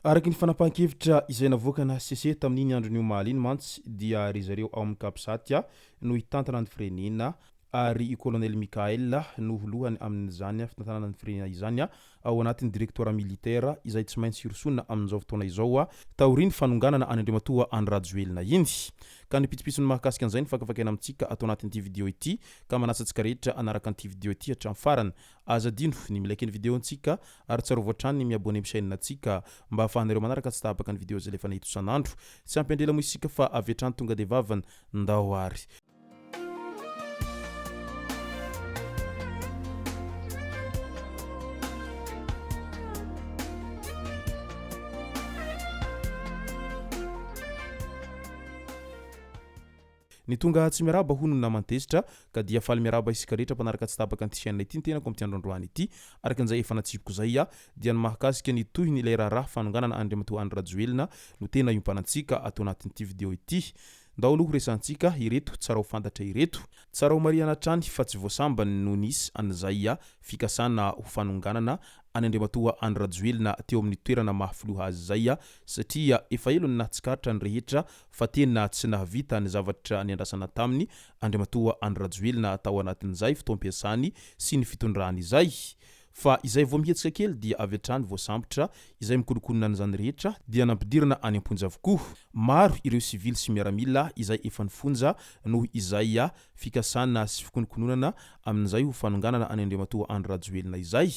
Araky ny fanapahan-kevitra izay navoaka na CC tamin'iny andron'io maliny mantsy dia ry zareo ao amin'ny Kapsatya no hitantana ny Firenena ary i colonel Mikael no lohany amin'izany fitantanana ny Firenena izany ao anatin'ny directoire militaire izay tsy maintsy hirosona amin'izao fotoana izao taoriny fanonganana any Andriamatoa Andrajoelina iny. Ka ny pitsopitsony mahakasika an'izay ny fakafakena amintsika atao anatin'ity vidéo ity ka manatsatsika rehetra anaraka an'ity vidéo ity hatramin'ny farany. Azadino ny milaiky ny vidéo antsika ary tsarovy hatrany ny miabone amin'ny chaîne antsika mba ahafahanareo manaraka tsy tapaka ny vidéo zay lefa nahita isan'andro. Tsy ampendrela mo isika fa avy hatrany tonga de vavany ndao ary. Ny tonga tsy miaraba hono namantezitra ka dia faly miaraba isika rehetra mpanaraka tsy tapaka an'ity chaîne ity tena ko amin'ity androandroany ity araka an'izay efa natsipiko zay dia ny mahakasika ny toy ny lay raha fanonganana Andriamatoa Andrajoelina no tena iompanan-tsika atao anatin'ity vidéo ity. Ndao aloha resantsika ireto tsara ho fantatra ireto tsara ho mariana hatrany fa tsy voasambany no nisy an'izay fikasana ho fanonganana any Andriamatoa Andrajoelina teo amin'ny toerana mahafiloha azy zay satria efa elo ny nahatsikaritra ny rehetra fa tena tsy nahavita ny zavatra niandrasana taminy Andriamatoa Andrajoelina tao anatin'izay fotoam-piasany sy ny fitondrany izay. Fa izay vao mihetsika kely dia avy hatrany voasambotra izay mikolokonina an'izany rehetra dia nampidirana any am-ponja avokoa. Maro ireo sivily sy miaramila izay efa nifonja noho izay fikasana sy fikolokononana amin'izay ho fanonganana any Andriamatoa Andrajoelina izay.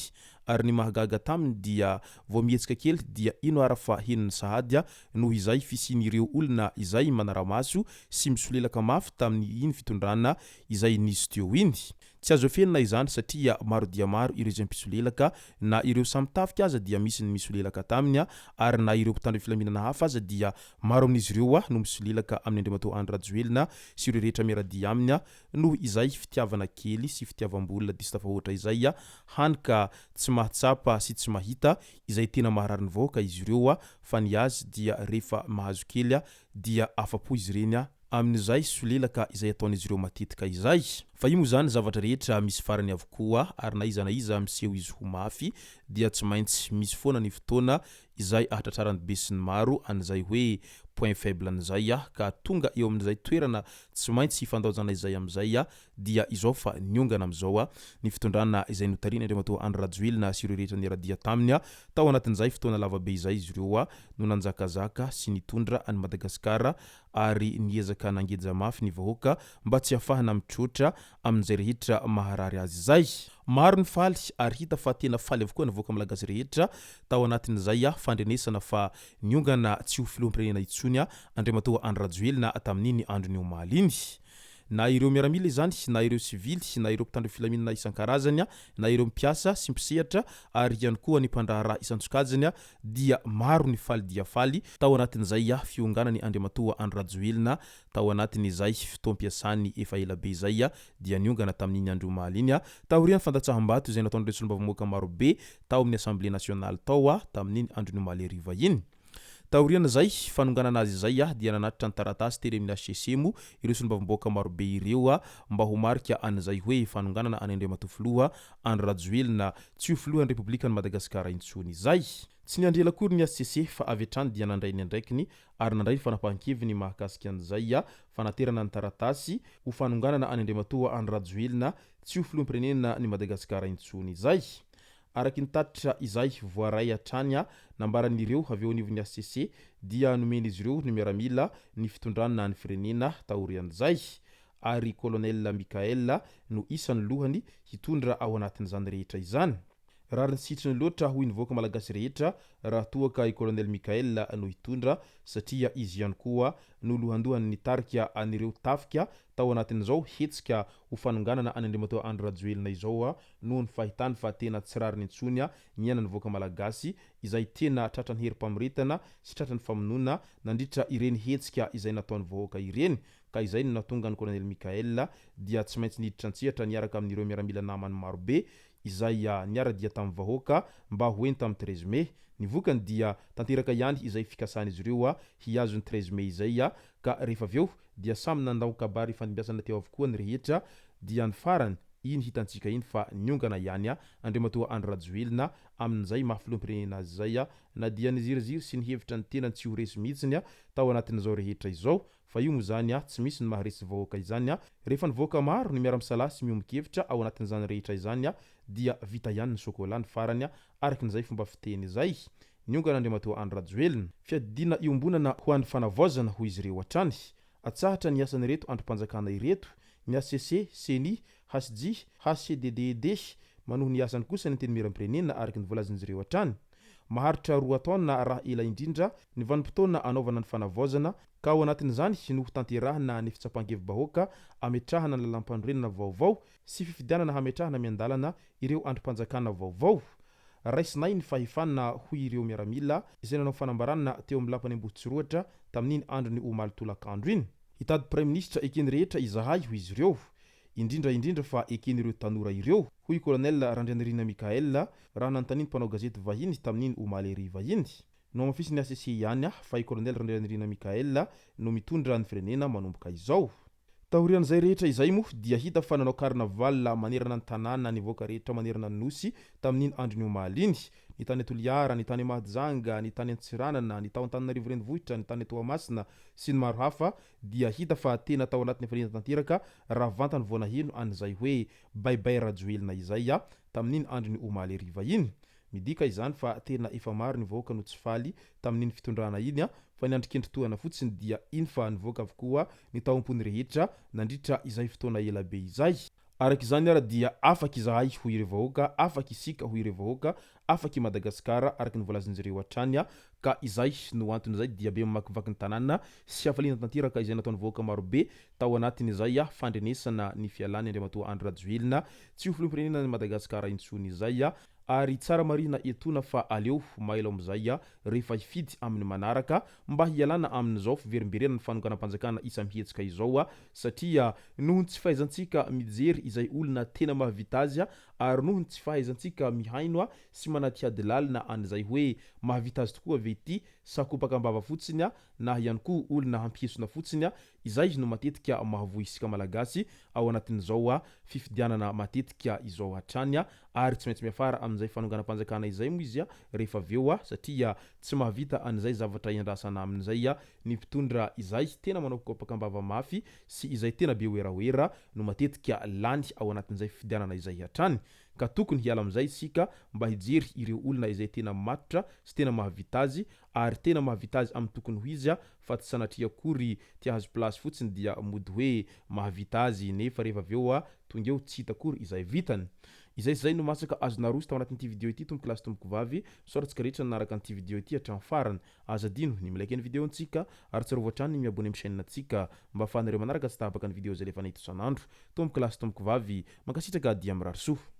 Ary ny mahagaga taminy dia vao mihetsika kely dia ino ara fa henony sahady noho izay fisian'ireo olona izay manaramaso sy misolelaka mafy tamin'ny iny fitondrana izay nisy teo iny. Tsy azo fenina izany satria maro dia maro ireo izay misolelaka na ireo samitafika aza dia misy ny misolelaka taminy ary na ireo mpitandro filaminana hafa aza dia maro amin'izy ireo no misolelaka amin'ny Andriamatoa Andrajoelina sy ireo rehetra miaradia aminy noho izay fitiavana kely sy fitiavam-bolona diso tafahoatra izay hany ka tsy mahatsapa sy tsy mahita izay tena maharary ny vahoaka izy ireo fa ny azy dia rehefa mahazo kely dia afapo izy ireny amin'izay solelaka izay ataon'izy ireo matetika izay. Fa io moa zany zavatra rehetra misy farany avokoa ary na iza miseho izy ho mafy dia tsy maintsy misy foana ny fotoana izay ahatratrarany be sy ny maro an'izay hoe point faible an'izay ka tonga eo amin'izay toerana tsy maintsy hifandaojana izay amin'izay dia izao fa niongana amin'izao ny fitondrana izay notarina Andriamatoa Andrajoelina sy ireo rehetra niaradia taminy tao anatin'izay fotoana lavabe izay izy ireo no nanjakazaka sy nitondra any Madagasikara ary niezaka nangeja mafy ny vahoaka mba tsy hafahana mitrotra amin'izay rehetra maharary azy izay. Maro ny faly ary hita fa tena faly avokoa ny vahoaka malagasy rehetra tao anatin'izay fandrenesana fa niongana tsy ho filoham-pirenena itsony Andriamatoa Andrajoelina tamin'iny andron'io maliny. Na ireo miaramila izany na ireo sivily na ireo mpitandro filaminana isan-karazany na ireo mpiasa sy mpisehatra ary ihany koa ny mpandraharaha isan-tsokajany dia maro ny faly dia faly tao anatin'izay fionganany Andriamatoa Andrajoelina tao anatin'izay fotoam-piasany efa ela be izay dia niongana tamin'iny andro maliny taorian'ny fandatsaham-bato izay nataon'ireo solombavamboaka maro be tao amin'ny Assemblée nationale tao tamin'iny andron'io maly hariva iny. Taoriana zay fanonganana azy izay dia nanatitra ny taratasy teny amin'ny HCCM ireo solombavamboaka maro be ireo mba ho marika an'izay hoe fanonganana any Andriamatoa filoha Andrajoelina tsy ho filohan'ny Repoblikan'i Madagasikara intsony izay. Tsy niandrela akory ny HCC fa avy hatrany dia nandray ny andraikiny ary nandray ny fanapahan-keviny mahakasika an'izay fanaterana ny taratasy ho fanonganana any Andriamatoa Andrajoelina tsy ho filoham-pirenena ny Madagasikara intsony izay. Araky ny tatitra izay voaray hatrany nambaran'ireo avy eo anivon'ny HCC dia nomen'izy ireo ny miaramila ny fitondrana ny Firenena taorian'izay ary colonel Mikael no isan'ny lohany hitondra ao anatin'izany rehetra izany. Raha ny sitriny loatra hoy ny vahoaka malagasy rehetra raha toa ka i colonel Mikael no hitondra satria izy ihany koa no lohandohan'ny tarika an'ireo tafika tao anatin'izao hetsika ho fanonganana any Andriamatoa Andrajoelina izao noho ny fahitany fa tena tsy rariny intsony ny ainany vahoaka malagasy izay tena tratrany herim-pamoretana sy tratrany famonoana nandritra ireny hetsika izay nataon'ny vahoaka ireny ka izay no natonga ny colonel Mikael dia tsy maintsy niditra antsihatra niaraka amin'ireo miaramila namany maro be izay niara-dia tamin'ny vahoaka mba hoeny tamin'ny 13 Mai. Ny vokany dia tanteraka ihany izay fikasan'izy ireo hiazo ny 13 Mai izay ka rehefa avy eo dia samy nandao kabary fanimbiasana teo avokoa ny rehetra dia ny farany iny hitantsika iny fa niongana ihany Andriamatoa Andrajoelina amin'izay mahafilompirenena azy zay na dia niziriziry sy nihevitra ny tena tsy ho resy mihitsiny tao anatin'izao rehetra izao fa io moa zany tsy misy ny maharesy vahoaka izany rehefa ny vahoaka maro ny miara-misalahy sy miombon-kevitra ao anatin'izany rehetra izany dia vita ihany ny chocolat ny farany arakin'izay fomba fiteny izay niongan'Andriamatoa Andrajoelina fiadina iombonana ho an'ny fanavaozana ho izy ireo hatrany atsahatra ny asany reto androm-panjakana ireto ny ACC, CENI, HSJ, HCDDD manoho ny asany kosa ny teny miram-pirenena araky ny volazan'izy ireo hatrany maharitra 2 taona raha ela indrindra ny vanim-potoana anaovana ny fanavaozana ka ao anatin'izany no tanterahana ny fitsapan-kevim-bahoaka ametrahana ny lalam-pandroenana vaovao sy fifidianana hametrahana miandalana ireo androm-panjakana vaovao raisinay ny fahefana ho ireo miaramila izay nanao fanambarana teo amin'ny lampany Ambohitsiroatra tamin'iny andro ny omaly tolakandro iny hitady prime ministra ekeny rehetra izahay ho izy ireo indrindra fa eken'ireo tanora ireo hoy colonel Randrianirina raha nanontaniany mpanao gazety vahiny tamin'iny omaly ery vahiny no mafisy ny ACC ihany fa i colonel Randrianirina no mitondra ny Firenena manomboka izao tahorian'izay rehetra izay moa dia hita fa nanao karnaval manerana ny tanàna ny voaka rehetra manerana ny nosy tamin'iny andro ny omaly iny ny tany Toliara, ny tany Mahajanga, ny tany Antsiranana, ny tao Antananarivo renivohitra, ny tany Toamasina sy ny maro hafa dia hita fa tena tao anatin'ny fahaizana tanteraka raha vantany voanaheno an'izay hoe baibay rajoelina izay tamin'iny andro ny omaly ery vahiny midika izany fa tena efa maro ny vahoaka no tsy faly tamin'iny fitondrana iny fa ny andrikendritohana fotsiny dia iny fa nivoaka avokoa ny taompony rehetra nandritra izay fotoana ela be izay araka izany dia afaka izahay ho ireo vahoaka afaka isika ho ireo vahoaka afaka i Madagasikara araka ny volazan'izy ireo hatrany ka izay no antony izay dia be mamakivaky ny tanàna sy hafaliana tanteraka izay nataony vahoaka maro be tao anatin'izay fandrenesana ny fialany Andriamatoa Andrajoelina tsy ho filoham-pirenena ny Madagasikara intsony izay ary tsara marina etona fa aleo mailo am'izay rehefa hifidy amin'ny manaraka mba hialana amin'izao fiverimberena ny fanonganam-panjakana isa mihetsika izao satria noho tsy fahaizantsika mijery izay olona tena mahavita azy ary noho tsy fahaizantsika mihaino sy manatiady lalina an'izay hoe mahavita azy tokoa vety sakopaka ambava fotsiny na ihany koa olona hampihesona fotsiny izay no matetika mahavoy isika malagasy ao anatin'izao fifidianana matetika izao hatrany ary tsy maintsy miafara amin'izay fanonganam-panjakana izay moa izy rehefa aveo satria tsy mahavita an'izay zavatra iandrasana amin'izay ny mpitondra izay tena manao kopaka ambava mafy sy izay tena be oeraoera no matetika lany ao anatin'izay fifidianana izay hatrany ka tokony hiala amin'izay isika mba hijery ireo olona izay tena matotra sy tena mahavita azy ary tena mahavita azy amin'ny tokony ho izy fa tsy sanatria kory tia hazo plasy fotsiny dia mody hoe mahavita azy nefa rehefa aveo tonga eo tsy hita kory izay vitany izay no masaka azona roso tao anatin'ity video ity tomboko lasy tomboko vavy soratsika rehetra nanaraka an'ity video ity hatramin'ny farany azadino ny milaiky ny video antsika ary tsy rovoatrany ny miabone amin'ny chaîne antsika mba ahafahanareo manaraka tsy tahabaka ny video zay lefa nahita isan'andro tomboko lasy tomboko vavy mankasitraka dia mirary soa